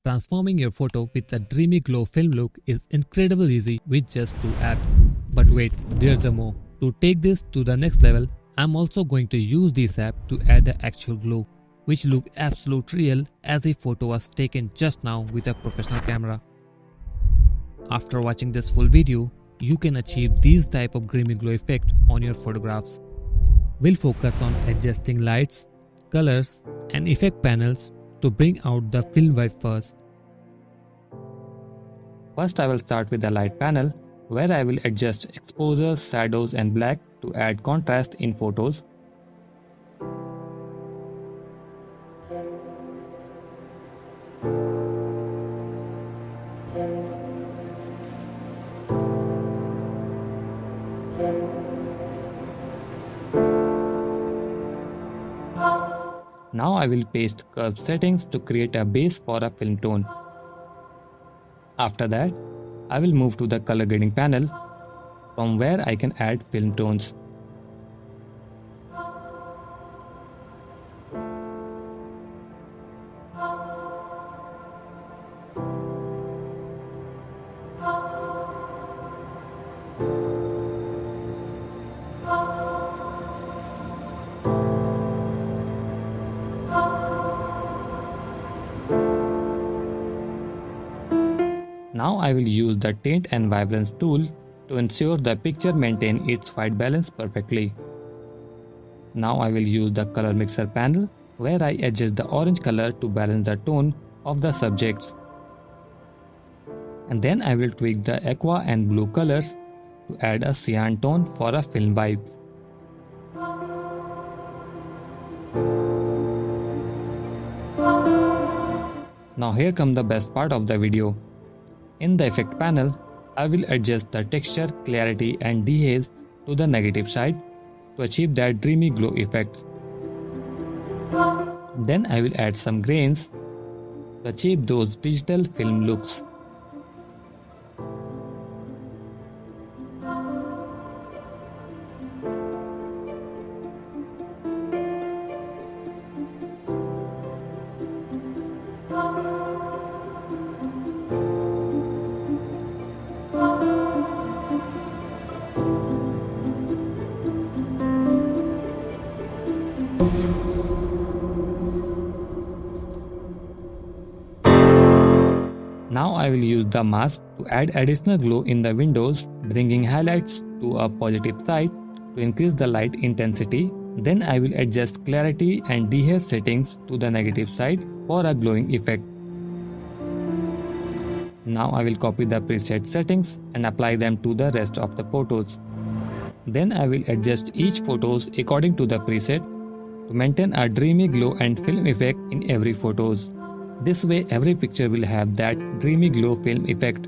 Transforming your photo with a dreamy glow film look is incredibly easy with just 2 apps. But wait, there's a more. To take this to the next level, I'm also going to use this app to add the actual glow, which look absolutely real as if photo was taken just now with a professional camera. After watching this full video, you can achieve these type of dreamy glow effect on your photographs. We'll focus on adjusting lights, colors and effect panels to bring out the film vibe first. First I will start with the light panel, where I will adjust exposure, shadows and black to add contrast in photos. Now I will paste curve settings to create a base for a film tone. After that, I will move to the color grading panel, from where I can add film tones. Now I will use the Tint and Vibrance tool to ensure the picture maintains its white balance perfectly. Now I will use the Color Mixer panel, where I adjust the orange color to balance the tone of the subjects. And then I will tweak the aqua and blue colors to add a cyan tone for a film vibe. Now here comes the best part of the video. In the effect panel, I will adjust the texture, clarity and dehaze to the negative side to achieve that dreamy glow effect. Then I will add some grains to achieve those digital film looks. Now I will use the mask to add additional glow in the windows, bringing highlights to a positive side to increase the light intensity. Then I will adjust clarity and dehaze settings to the negative side for a glowing effect. Now I will copy the preset settings and apply them to the rest of the photos. Then I will adjust each photos according to the preset to maintain a dreamy glow and film effect in every photos. This way every picture will have that dreamy glow film effect.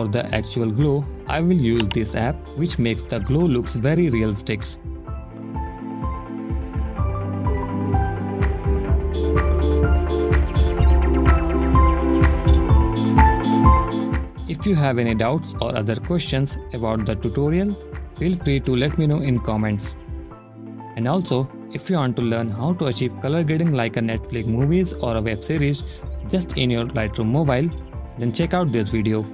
for the actual glow, I will use this app which makes the glow looks very realistic. If you have any doubts or other questions about the tutorial, feel free to let me know in comments. And also, if you want to learn how to achieve color grading like a Netflix movies or a web series just in your Lightroom mobile, then check out this video.